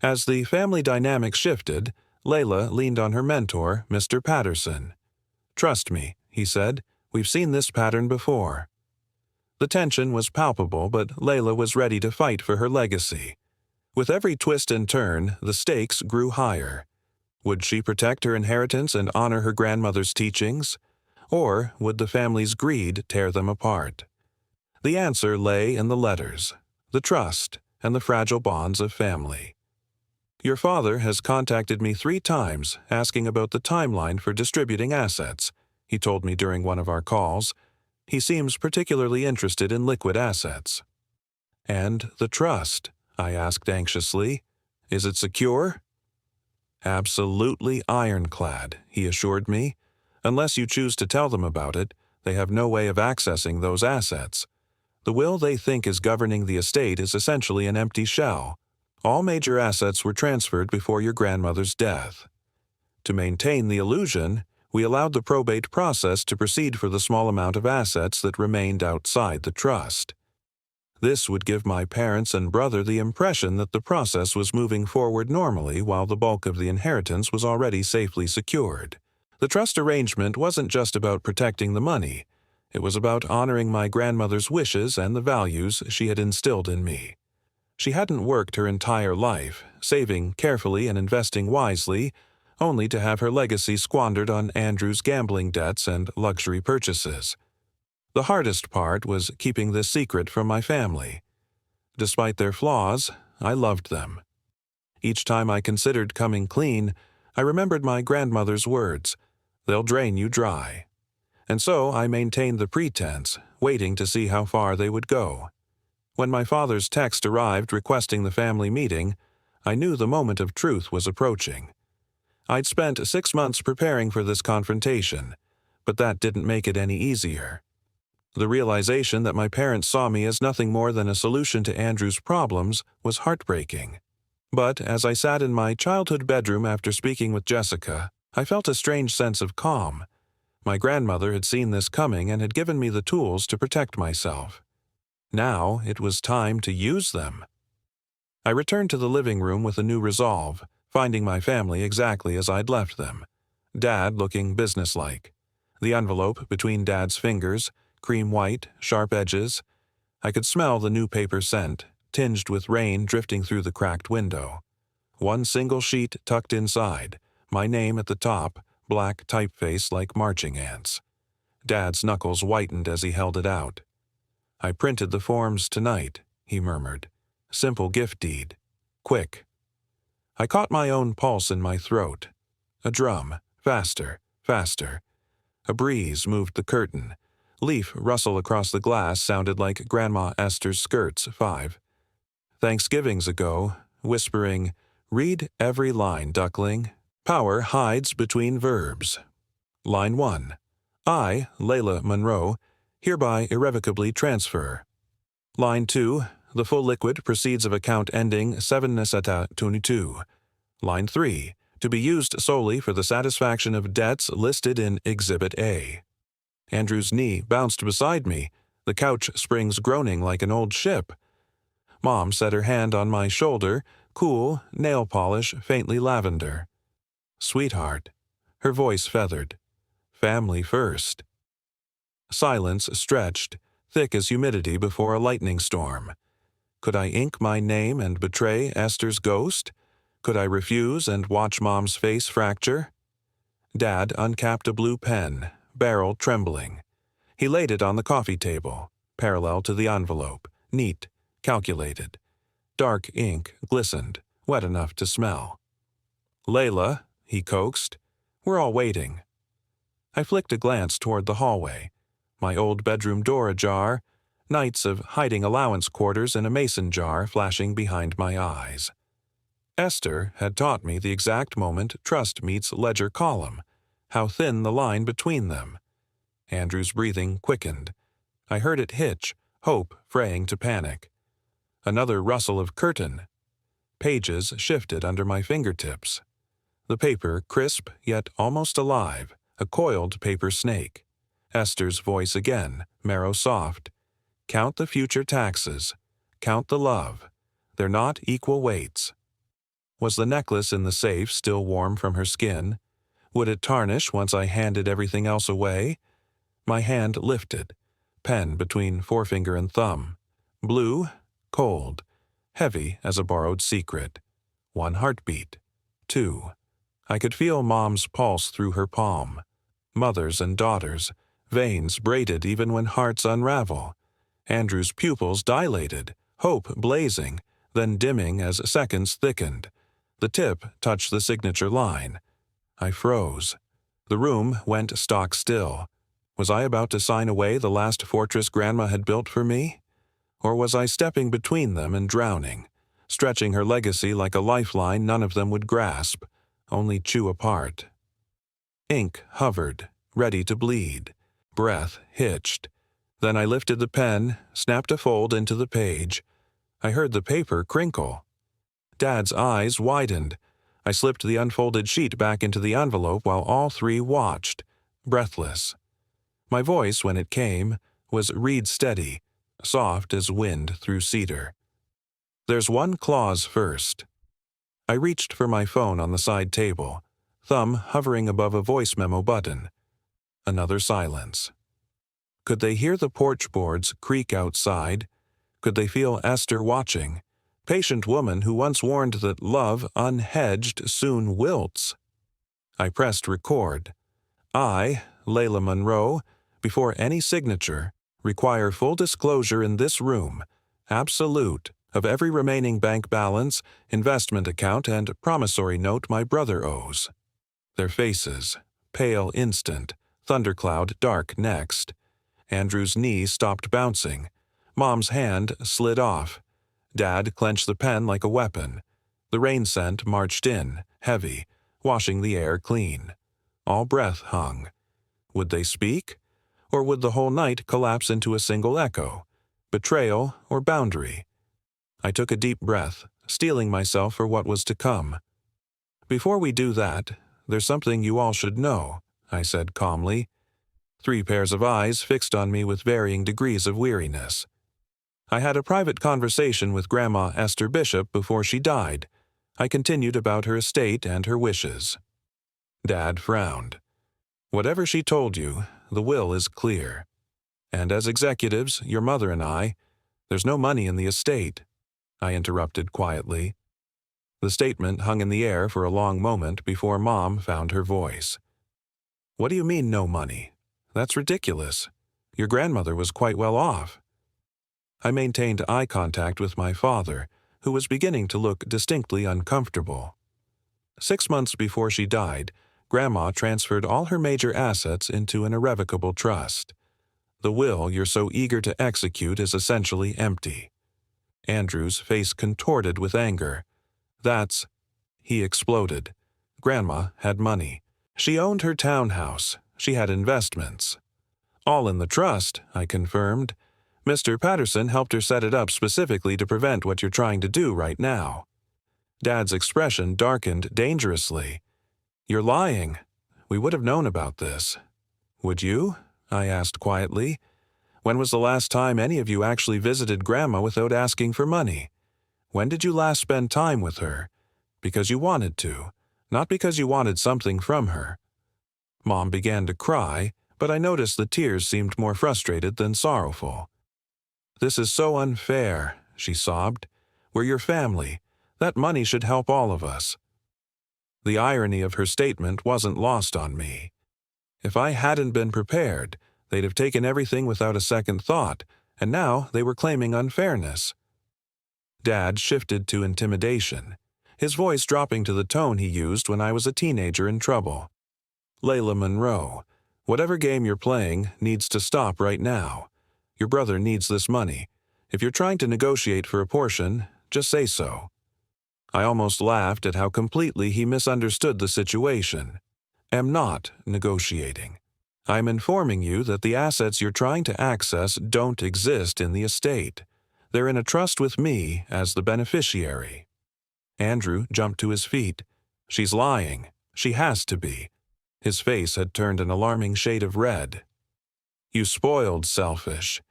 As the family dynamic shifted, Layla leaned on her mentor, Mr. Patterson. "Trust me," he said, "we've seen this pattern before." The tension was palpable, but Layla was ready to fight for her legacy. With every twist and turn, the stakes grew higher. Would she protect her inheritance and honor her grandmother's teachings? Or would the family's greed tear them apart? The answer lay in the letters, the trust, and the fragile bonds of family. "Your father has contacted me 3 times asking about the timeline for distributing assets," he told me during one of our calls. "He seems particularly interested in liquid assets." "And the trust?" I asked anxiously. "Is it secure?" "Absolutely ironclad," he assured me. "Unless you choose to tell them about it, they have no way of accessing those assets. The will they think is governing the estate is essentially an empty shell. All major assets were transferred before your grandmother's death. To maintain the illusion, we allowed the probate process to proceed for the small amount of assets that remained outside the trust. This would give my parents and brother the impression that the process was moving forward normally while the bulk of the inheritance was already safely secured. The trust arrangement wasn't just about protecting the money. It was about honoring my grandmother's wishes and the values she had instilled in me. She hadn't worked her entire life, saving carefully and investing wisely, only to have her legacy squandered on Andrew's gambling debts and luxury purchases. The hardest part was keeping this secret from my family. Despite their flaws, I loved them. Each time I considered coming clean, I remembered my grandmother's words, "They'll drain you dry." And so I maintained the pretense, waiting to see how far they would go. When my father's text arrived requesting the family meeting, I knew the moment of truth was approaching. I'd spent 6 months preparing for this confrontation, but that didn't make it any easier. The realization that my parents saw me as nothing more than a solution to Andrew's problems was heartbreaking. But as I sat in my childhood bedroom after speaking with Jessica, I felt a strange sense of calm. My grandmother had seen this coming and had given me the tools to protect myself. Now it was time to use them. I returned to the living room with a new resolve, finding my family exactly as I'd left them. Dad looking businesslike. The envelope between Dad's fingers, cream white, sharp edges. I could smell the new paper scent, tinged with rain drifting through the cracked window. One single sheet tucked inside, my name at the top, black typeface like marching ants. Dad's knuckles whitened as he held it out. "I printed the forms tonight," he murmured. "Simple gift deed. Quick." I caught my own pulse in my throat. A drum, faster, faster. A breeze moved the curtain. Leaf rustle across the glass sounded like Grandma Esther's skirts, 5. Thanksgivings ago, whispering, "Read every line, duckling. Power hides between verbs." Line 1. I, Layla Monroe, hereby irrevocably transfer. Line 2. The full liquid proceeds of account ending 7 Neseta 22. Line 3. To be used solely for the satisfaction of debts listed in Exhibit A. Andrew's knee bounced beside me, the couch springs groaning like an old ship. Mom set her hand on my shoulder, cool, nail polish, faintly lavender. Sweetheart. Her voice feathered. Family first. Silence stretched, thick as humidity before a lightning storm. Could I ink my name and betray Esther's ghost? Could I refuse and watch Mom's face fracture? Dad uncapped a blue pen, barrel trembling. He laid it on the coffee table, parallel to the envelope, neat, calculated. Dark ink glistened, wet enough to smell. Layla, he coaxed. We're all waiting. I flicked a glance toward the hallway, my old bedroom door ajar, nights of hiding allowance quarters in a mason jar flashing behind my eyes. Esther had taught me the exact moment trust meets ledger column, how thin the line between them. Andrew's breathing quickened. I heard it hitch, hope fraying to panic. Another rustle of curtain. Pages shifted under my fingertips. The paper crisp yet almost alive, a coiled paper snake. Esther's voice again, marrow soft. Count the future taxes. Count the love. They're not equal weights. Was the necklace in the safe still warm from her skin? Would it tarnish once I handed everything else away? My hand lifted, pen between forefinger and thumb. Blue, cold, heavy as a borrowed secret. 1 heartbeat. 2. I could feel Mom's pulse through her palm. Mothers and daughters, veins braided even when hearts unravel. Andrew's pupils dilated, hope blazing, then dimming as seconds thickened. The tip touched the signature line. I froze. The room went stock still. Was I about to sign away the last fortress Grandma had built for me? Or was I stepping between them and drowning, stretching her legacy like a lifeline none of them would grasp, only chew apart? Ink hovered, ready to bleed. Breath hitched. Then I lifted the pen, snapped a fold into the page. I heard the paper crinkle. Dad's eyes widened. I slipped the unfolded sheet back into the envelope while all three watched, breathless. My voice, when it came, was reed steady, soft as wind through cedar. There's one clause first. I reached for my phone on the side table, thumb hovering above a voice memo button. Another silence. Could they hear the porch boards creak outside? Could they feel Esther watching? Patient woman who once warned that love, unhedged, soon wilts. I pressed record. I, Layla Monroe, before any signature, require full disclosure in this room, absolute, of every remaining bank balance, investment account, and promissory note my brother owes. Their faces, pale instant, thundercloud dark next. Andrew's knee stopped bouncing. Mom's hand slid off. Dad clenched the pen like a weapon. The rain scent marched in, heavy, washing the air clean. All breath hung. Would they speak? Or would the whole night collapse into a single echo? Betrayal or boundary? I took a deep breath, steeling myself for what was to come. Before we do that, there's something you all should know, I said calmly. 3 pairs of eyes fixed on me with varying degrees of weariness. I had a private conversation with Grandma Esther Bishop before she died. I continued about her estate and her wishes. Dad frowned. Whatever she told you, the will is clear. And as executives, your mother and I, there's no money in the estate, I interrupted quietly. The statement hung in the air for a long moment before Mom found her voice. What do you mean, no money? That's ridiculous. Your grandmother was quite well off. I maintained eye contact with my father, who was beginning to look distinctly uncomfortable. 6 months before she died, Grandma transferred all her major assets into an irrevocable trust. The will you're so eager to execute is essentially empty. Andrew's face contorted with anger. He exploded. Grandma had money. She owned her townhouse, She had investments. All in the trust, I confirmed. Mr. Patterson helped her set it up specifically to prevent what you're trying to do right now. Dad's expression darkened dangerously. You're lying. We would have known about this. Would you? I asked quietly. When was the last time any of you actually visited Grandma without asking for money? When did you last spend time with her? Because you wanted to, not because you wanted something from her. Mom began to cry, but I noticed the tears seemed more frustrated than sorrowful. This is so unfair, she sobbed. We're your family. That money should help all of us. The irony of her statement wasn't lost on me. If I hadn't been prepared, they'd have taken everything without a second thought, and now they were claiming unfairness. Dad shifted to intimidation, his voice dropping to the tone he used when I was a teenager in trouble. Layla Monroe, whatever game you're playing needs to stop right now. Your brother needs this money. If you're trying to negotiate for a portion, just say so. I almost laughed at how completely he misunderstood the situation. Am not negotiating. I'm informing you that the assets you're trying to access don't exist in the estate. They're in a trust with me as the beneficiary. Andrew jumped to his feet. She's lying. She has to be. His face had turned an alarming shade of red. You spoiled selfish.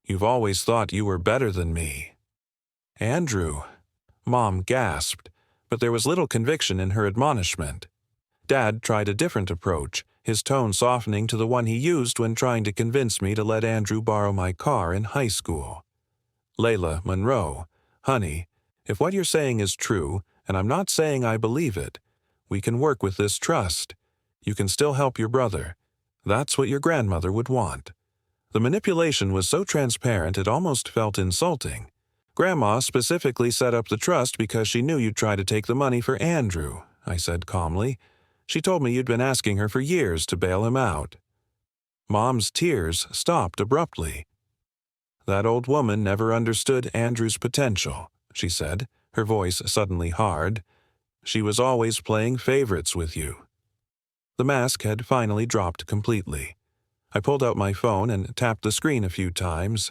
You've always thought you were better than me. Andrew. Mom gasped, but there was little conviction in her admonishment. Dad tried a different approach, his tone softening to the one he used when trying to convince me to let Andrew borrow my car in high school. Layla Monroe, honey, if what you're saying is true, and I'm not saying I believe it, we can work with this trust. You can still help your brother. That's what your grandmother would want. The manipulation was so transparent it almost felt insulting. Grandma specifically set up the trust because she knew you'd try to take the money for Andrew, I said calmly. She told me you'd been asking her for years to bail him out. Mom's tears stopped abruptly. That old woman never understood Andrew's potential, she said, her voice suddenly hard. She was always playing favorites with you. The mask had finally dropped completely. I pulled out my phone and tapped the screen a few times.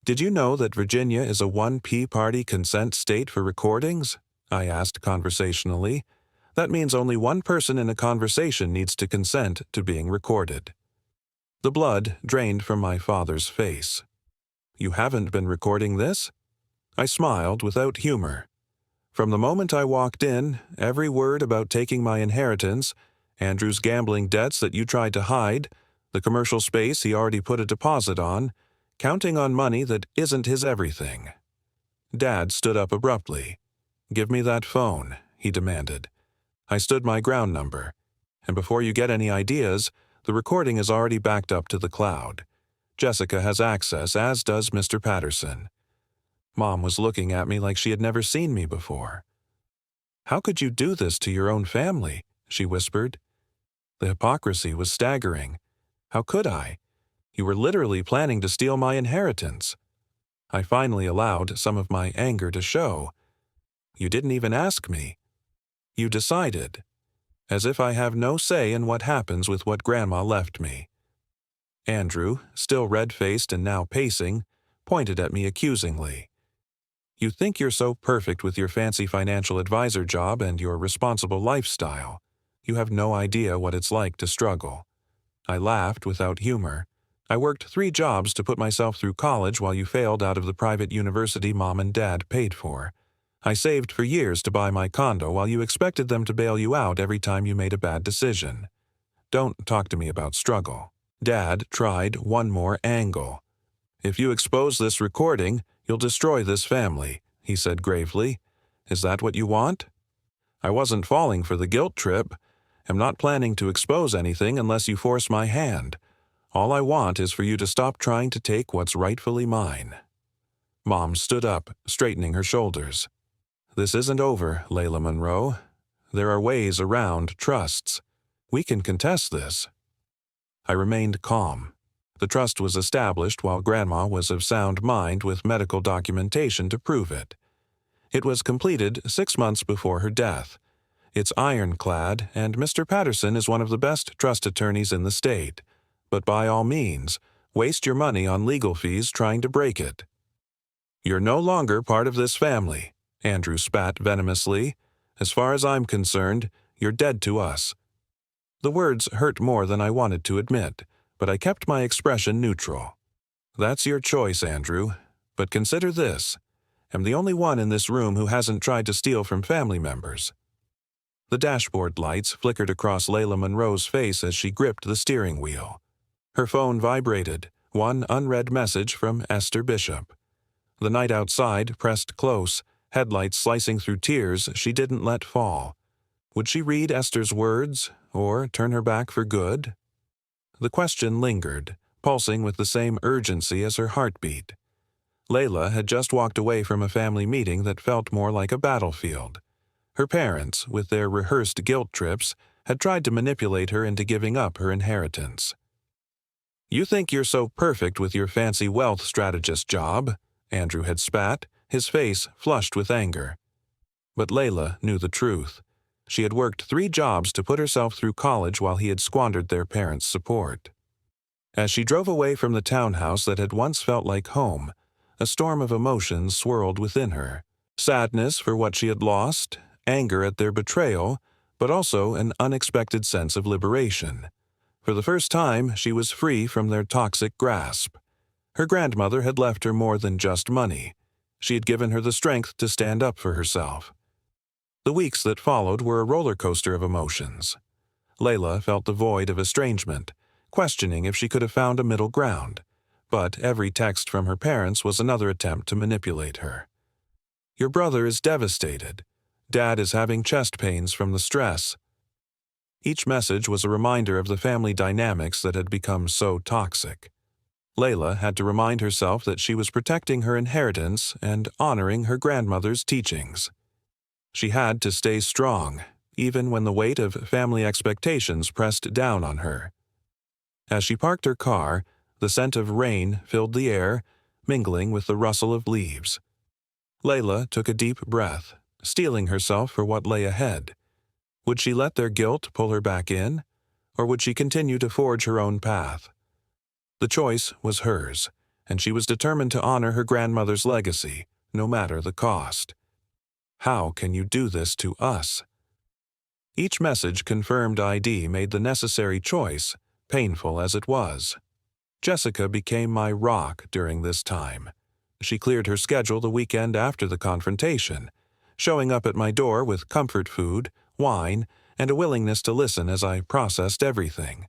Did you know that Virginia is a 1P party consent state for recordings? I asked conversationally. That means only one person in a conversation needs to consent to being recorded. The blood drained from my father's face. You haven't been recording this? I smiled without humor. From the moment I walked in, every word about taking my inheritance, Andrew's gambling debts that you tried to hide, the commercial space he already put a deposit on, counting on money that isn't his everything. Dad stood up abruptly. Give me that phone, he demanded. I stood my ground number, and before you get any ideas, the recording is already backed up to the cloud. Jessica has access, as does Mr. Patterson. Mom was looking at me like she had never seen me before. How could you do this to your own family? She whispered. The hypocrisy was staggering. How could I? You were literally planning to steal my inheritance. I finally allowed some of my anger to show. You didn't even ask me. You decided. As if I have no say in what happens with what Grandma left me. Andrew, still red-faced and now pacing, pointed at me accusingly. You think you're so perfect with your fancy financial advisor job and your responsible lifestyle. You have no idea what it's like to struggle. I laughed without humor. I worked 3 jobs to put myself through college while you failed out of the private university Mom and Dad paid for. I saved for years to buy my condo while you expected them to bail you out every time you made a bad decision. Don't talk to me about struggle. Dad tried one more angle. If you expose this recording, you'll destroy this family, he said gravely. Is that what you want? I wasn't falling for the guilt trip. I'm not planning to expose anything unless you force my hand. All I want is for you to stop trying to take what's rightfully mine. Mom stood up, straightening her shoulders. This isn't over, Layla Monroe. There are ways around trusts. We can contest this. I remained calm. The trust was established while Grandma was of sound mind with medical documentation to prove it. It was completed 6 months before her death. It's ironclad, and Mr. Patterson is one of the best trust attorneys in the state. But by all means, waste your money on legal fees trying to break it. You're no longer part of this family, Andrew spat venomously. As far as I'm concerned, you're dead to us. The words hurt more than I wanted to admit, but I kept my expression neutral. That's your choice, Andrew. But consider this. I'm the only one in this room who hasn't tried to steal from family members. The dashboard lights flickered across Layla Monroe's face as she gripped the steering wheel. Her phone vibrated, one unread message from Esther Bishop. The night outside pressed close, headlights slicing through tears she didn't let fall. Would she read Esther's words, or turn her back for good? The question lingered, pulsing with the same urgency as her heartbeat. Layla had just walked away from a family meeting that felt more like a battlefield. Her parents, with their rehearsed guilt trips, had tried to manipulate her into giving up her inheritance. You think you're so perfect with your fancy wealth strategist job, Andrew had spat, his face flushed with anger. But Layla knew the truth. She had worked 3 jobs to put herself through college while he had squandered their parents' support. As she drove away from the townhouse that had once felt like home, a storm of emotions swirled within her. Sadness for what she had lost, anger at their betrayal, but also an unexpected sense of liberation. For the first time, she was free from their toxic grasp. Her grandmother had left her more than just money. She had given her the strength to stand up for herself. The weeks that followed were a roller coaster of emotions. Layla felt the void of estrangement, questioning if she could have found a middle ground. But every text from her parents was another attempt to manipulate her. Your brother is devastated. Dad is having chest pains from the stress. Each message was a reminder of the family dynamics that had become so toxic. Layla had to remind herself that she was protecting her inheritance and honoring her grandmother's teachings. She had to stay strong, even when the weight of family expectations pressed down on her. As she parked her car, the scent of rain filled the air, mingling with the rustle of leaves. Layla took a deep breath, steeling herself for what lay ahead. Would she let their guilt pull her back in, or would she continue to forge her own path? The choice was hers, and she was determined to honor her grandmother's legacy, no matter the cost. How can you do this to us? Each message confirmed ID made the necessary choice, painful as it was. Jessica became my rock during this time. She cleared her schedule the weekend after the confrontation, showing up at my door with comfort food, wine, and a willingness to listen as I processed everything.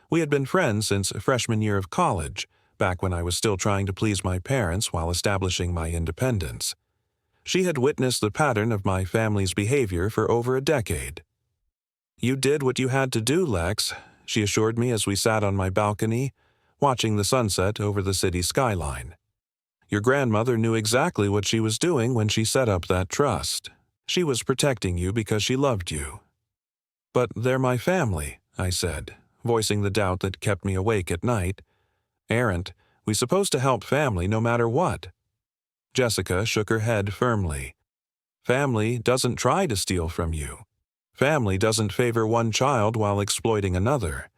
We had been friends since freshman year of college, back when I was still trying to please my parents while establishing my independence. She had witnessed the pattern of my family's behavior for over a decade. You did what you had to do, Lex, she assured me as we sat on my balcony, watching the sunset over the city skyline. Your grandmother knew exactly what she was doing when she set up that trust. She was protecting you because she loved you. But they're my family, I said, voicing the doubt that kept me awake at night. Aren't we supposed to help family no matter what? Jessica shook her head firmly. Family doesn't try to steal from you. Family doesn't favor one child while exploiting another.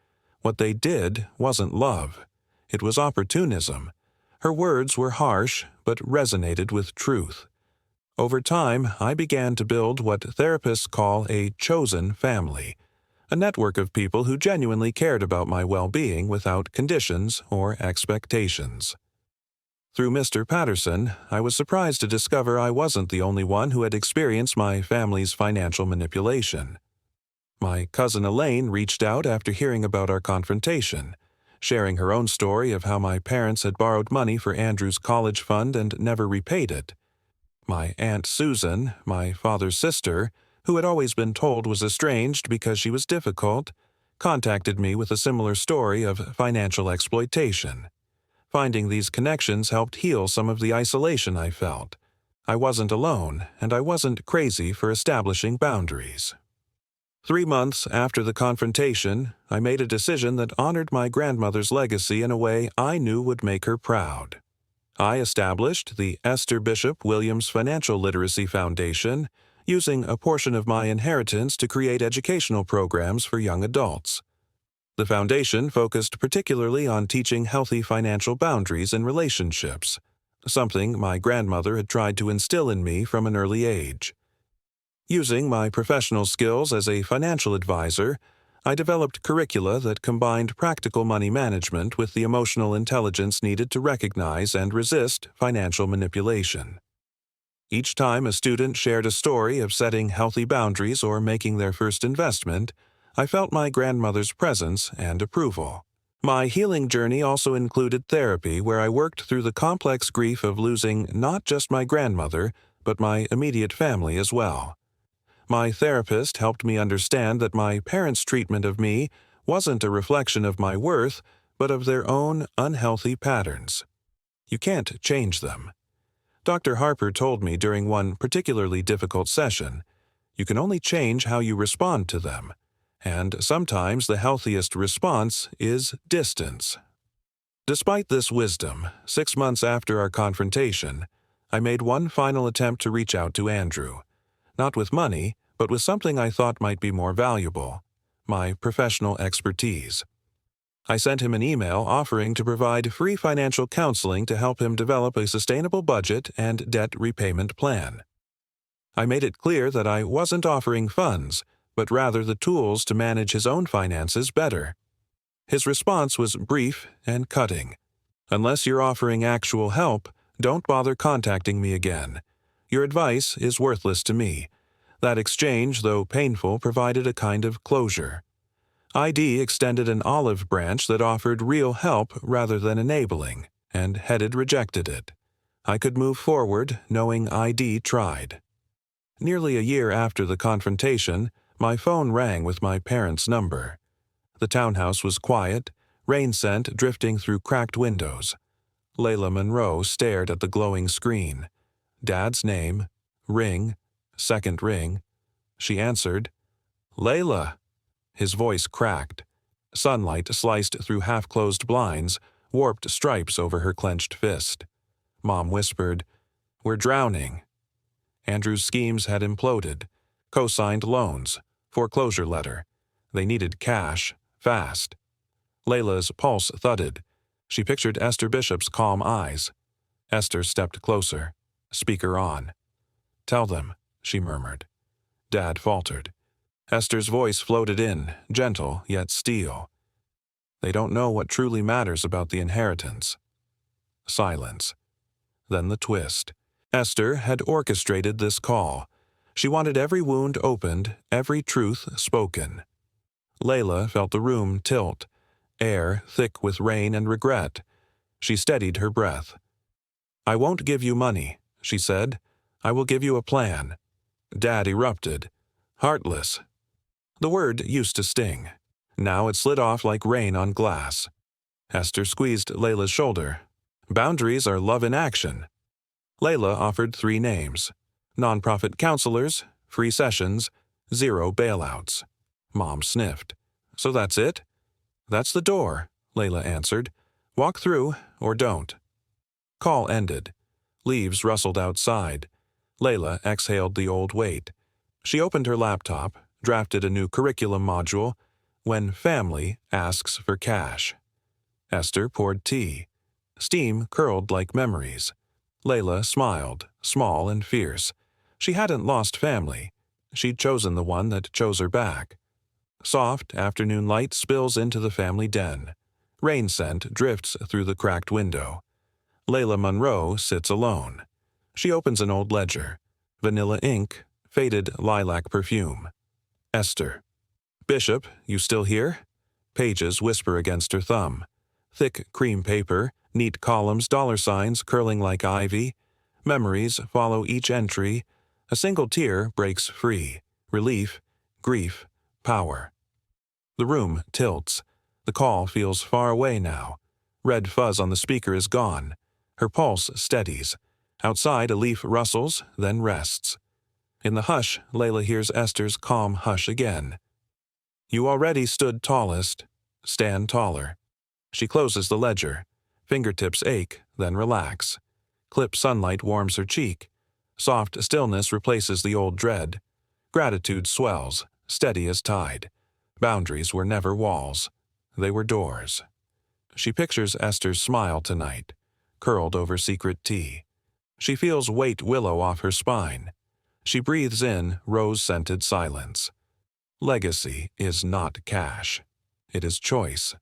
What they did wasn't love. It was opportunism. Her words were harsh, but resonated with truth. Over time, I began to build what therapists call a chosen family, a network of people who genuinely cared about my well-being without conditions or expectations. Through Mr. Patterson, I was surprised to discover I wasn't the only one who had experienced my family's financial manipulation. My cousin Elaine reached out after hearing about our confrontation, sharing her own story of how my parents had borrowed money for Andrew's college fund and never repaid it. My Aunt Susan, my father's sister, who had always been told was estranged because she was difficult, contacted me with a similar story of financial exploitation. Finding these connections helped heal some of the isolation I felt. I wasn't alone, and I wasn't crazy for establishing boundaries. 3 months after the confrontation, I made a decision that honored my grandmother's legacy in a way I knew would make her proud. I established the Esther Bishop Williams Financial Literacy Foundation, using a portion of my inheritance to create educational programs for young adults. The foundation focused particularly on teaching healthy financial boundaries in relationships, something my grandmother had tried to instill in me from an early age. Using my professional skills as a financial advisor, I developed curricula that combined practical money management with the emotional intelligence needed to recognize and resist financial manipulation. Each time a student shared a story of setting healthy boundaries or making their first investment, I felt my grandmother's presence and approval. My healing journey also included therapy where I worked through the complex grief of losing not just my grandmother, but my immediate family as well. My therapist helped me understand that my parents' treatment of me wasn't a reflection of my worth, but of their own unhealthy patterns. You can't change them. Dr. Harper told me during one particularly difficult session, you can only change how you respond to them, and sometimes the healthiest response is distance. Despite this wisdom, 6 months after our confrontation, I made one final attempt to reach out to Andrew. Not with money, but with something I thought might be more valuable, my professional expertise. I sent him an email offering to provide free financial counseling to help him develop a sustainable budget and debt repayment plan. I made it clear that I wasn't offering funds, but rather the tools to manage his own finances better. His response was brief and cutting. Unless you're offering actual help, don't bother contacting me again. Your advice is worthless to me. That exchange, though painful, provided a kind of closure. ID extended an olive branch that offered real help rather than enabling, and Headed rejected it. I could move forward, knowing ID tried. Nearly a year after the confrontation, my phone rang with my parents' number. The townhouse was quiet, rain scent drifting through cracked windows. Layla Monroe stared at the glowing screen. Dad's name, ring, second ring. She answered, "Layla." His voice cracked. Sunlight sliced through half-closed blinds, warped stripes over her clenched fist. Mom whispered, "We're drowning." Andrew's schemes had imploded. Co-signed loans, foreclosure letter. They needed cash, fast. Layla's pulse thudded. She pictured Esther Bishop's calm eyes. Esther stepped closer, speaker on. "Tell them," she murmured. Dad faltered. Esther's voice floated in, gentle yet steel. "They don't know what truly matters about the inheritance." Silence. Then the twist. Esther had orchestrated this call. She wanted every wound opened, every truth spoken. Layla felt the room tilt, air thick with rain and regret. She steadied her breath. "I won't give you money," she said. "I will give you a plan." Dad erupted. "Heartless." The word used to sting. Now it slid off like rain on glass. Esther squeezed Layla's shoulder. "Boundaries are love in action." Layla offered 3 names. Nonprofit counselors, free sessions, 0 bailouts. Mom sniffed. "So that's it?" "That's the door," Layla answered. "Walk through, or don't." Call ended. Leaves rustled outside. Layla exhaled the old weight. She opened her laptop, drafted a new curriculum module, When Family Asks for Cash. Esther poured tea. Steam curled like memories. Layla smiled, small and fierce. She hadn't lost family. She'd chosen the one that chose her back. Soft afternoon light spills into the family den. Rain scent drifts through the cracked window. Layla Monroe sits alone. She opens an old ledger. Vanilla ink, faded lilac perfume. Esther. "Bishop, you still here?" Pages whisper against her thumb. Thick cream paper, neat columns, dollar signs curling like ivy. Memories follow each entry. A single tear breaks free. Relief, grief, power. The room tilts. The call feels far away now. Red fuzz on the speaker is gone. Her pulse steadies. Outside, a leaf rustles, then rests. In the hush, Layla hears Esther's calm hush again. "You already stood tallest. Stand taller." She closes the ledger. Fingertips ache, then relax. Clip sunlight warms her cheek. Soft stillness replaces the old dread. Gratitude swells, steady as tide. Boundaries were never walls. They were doors. She pictures Esther's smile tonight, curled over secret tea. She feels weight willow off her spine. She breathes in rose-scented silence. Legacy is not cash. It is choice.